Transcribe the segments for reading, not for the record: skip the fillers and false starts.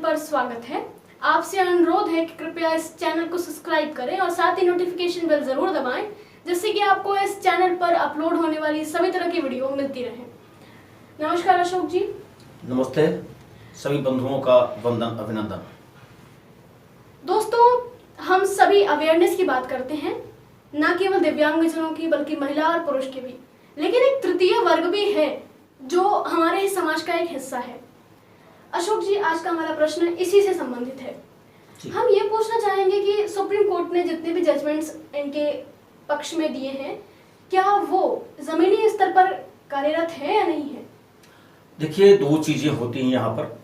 पर स्वागत है। आपसे अनुरोध है कि कृपया इस चैनल को सब्सक्राइब करें और साथ ही नोटिफिकेशन बेल जरूर दबाएं, जिससे कि आपको इस चैनल पर अपलोड होने वाली सभी तरह की वीडियो मिलती रहे। नमस्कार अशोक जी। नमस्ते, सभी बंधुओं का वंदन अभिनंदन। दोस्तों, हम सभी अवेयरनेस की बात करते हैं, न केवल दिव्यांगजनों की बल्कि महिला और पुरुष की भी। लेकिन एक तृतीय वर्ग भी है जो हमारे समाज का एक हिस्सा है। अशोक जी, आज का हमारा प्रश्न इसी से संबंधित है। हम ये पूछना चाहेंगे कि सुप्रीम कोर्ट ने जितने भी जजमेंट्स इनके पक्ष में दिए हैं, क्या वो जमीनी स्तर पर कार्यरत है या नहीं है? देखिए, दो चीजें होती हैं यहाँ पर।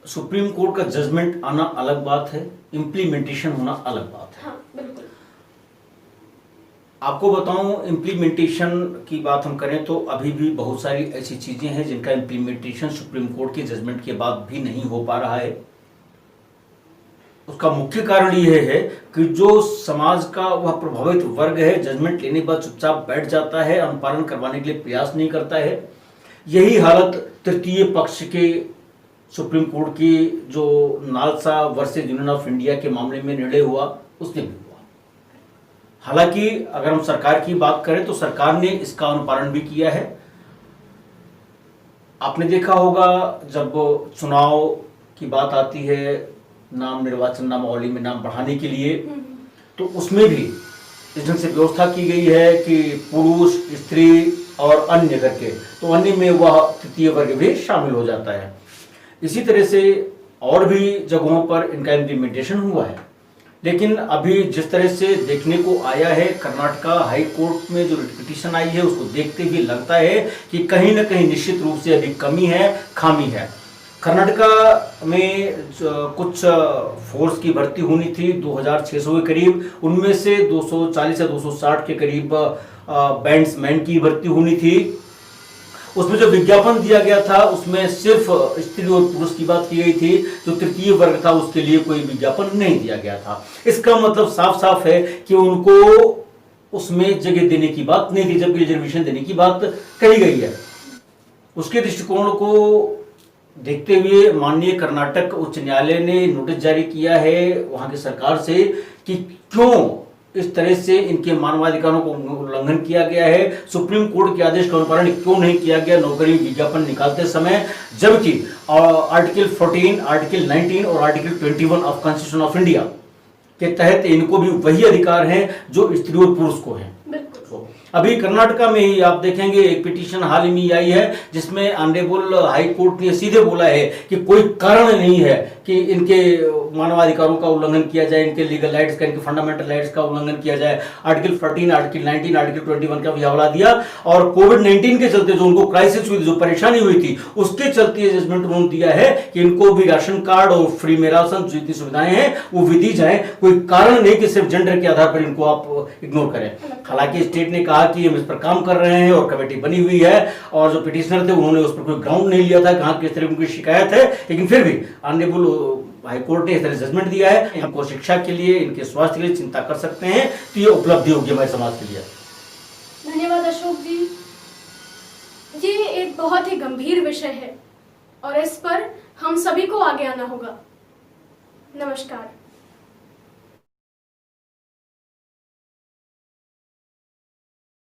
सुप्रीम कोर्ट का जजमेंट आना अलग बात है, इम्प्लीमेंटेशन होना अलग बात है। हाँ, बिल्कुल। आपको बताऊं, इम्प्लीमेंटेशन की बात हम करें तो अभी भी बहुत सारी ऐसी चीजें हैं जिनका इम्प्लीमेंटेशन सुप्रीम कोर्ट के जजमेंट के बाद भी नहीं हो पा रहा है। उसका मुख्य कारण यह है कि जो समाज का वह प्रभावित वर्ग है, जजमेंट लेने के बाद चुपचाप बैठ जाता है, अनुपालन करवाने के लिए प्रयास नहीं करता है। यही हालत तृतीय पक्ष के सुप्रीम कोर्ट की जो NALSA versus union of India के मामले में निर्णय हुआ, उसने भी हुआ। हालांकि अगर हम सरकार की बात करें तो सरकार ने इसका अनुपालन भी किया है। आपने देखा होगा, जब चुनाव की बात आती है, नाम निर्वाचन नामावली में नाम बढ़ाने के लिए, तो उसमें भी इस ढंग से व्यवस्था की गई है कि पुरुष, स्त्री और अन्य करके, तो अन्य में वह तृतीय वर्ग भी शामिल हो जाता है। इसी तरह से और भी जगहों पर इनका इम्प्लीमेंटेशन हुआ है। लेकिन अभी जिस तरह से देखने को आया है, कर्नाटका हाई कोर्ट में जो पिटीशन आई है, उसको देखते हुए लगता है कि कहीं ना कहीं निश्चित रूप से अभी कमी है, खामी है। कर्नाटका में कुछ फोर्स की भर्ती होनी थी 2600 के करीब, उनमें से 240 या 260 के करीब बैंड्समैन की भर्ती होनी थी। उसमें जो विज्ञापन दिया गया था उसमें सिर्फ स्त्री और पुरुष की बात की गई थी। जो तृतीय वर्ग था उसके लिए कोई विज्ञापन नहीं दिया गया था। इसका मतलब साफ साफ है कि उनको उसमें जगह देने की बात नहीं थी, जबकि रिजर्वेशन देने की बात कही गई है। उसके दृष्टिकोण को देखते हुए माननीय कर्नाटक उच्च न्यायालय ने नोटिस जारी किया है वहां की सरकार से कि क्यों इस तरह से इनके मानवाधिकारों को उल्लंघन किया गया है। सुप्रीम कोर्ट के आदेश का अनुपालन क्यों नहीं किया गया नौकरी विज्ञापन निकालते समय, जबकि आर्टिकल 14, आर्टिकल 19 और article 21 of constitution of India के तहत इनको भी वही अधिकार हैं जो स्त्री और पुरुष को हैं। अभी कर्नाटका में ही आप देखेंगे एक पिटीशन हाल ही में आई है जिसमें ऑनरेबल हाई कोर्ट ने सीधे बोला है कि कोई कारण नहीं है कि इनके मानवाधिकारों का उल्लंघन किया जाए, इनके लीगल राइट्स का, इनके फंडामेंटल राइट्स का उल्लंघन किया जाए। आर्टिकल 14, आर्टिकल 19, आर्टिकल 21 का भी हवाला दिया और कोविड-19 के चलते जो उनको क्राइसिस हुई, जो परेशानी हुई थी, उसके चलते जजमेंट उन्होंने दिया है कि इनको भी राशन कार्ड और फ्री में राशन जितनी सुविधाएं हैं वो विधि जाए। कोई कारण नहीं कि सिर्फ जेंडर के आधार पर इनको आप इग्नोर करें। हालांकि स्टेट ने कहा कि हम इस पर काम कर रहे हैं और कमेटी बनी हुई है, और जो पिटिशनर थे उन्होंने उस पर कोई ग्राउंड नहीं लिया था कहां किस तरह उनकी शिकायत है, लेकिन फिर भी ऑनरेबल हाईकोर्ट ने इस तरह जजमेंट दिया है। हमको शिक्षा के लिए, इनके स्वास्थ्य के लिए चिंता कर सकते हैं, तो ये उपलब्धि होगी हमारे समाज के लिए। धन्यवाद अशोक जी। ये एक बहुत ही गंभीर विषय है और इस पर हम सभी को आगे आना होगा। नमस्कार।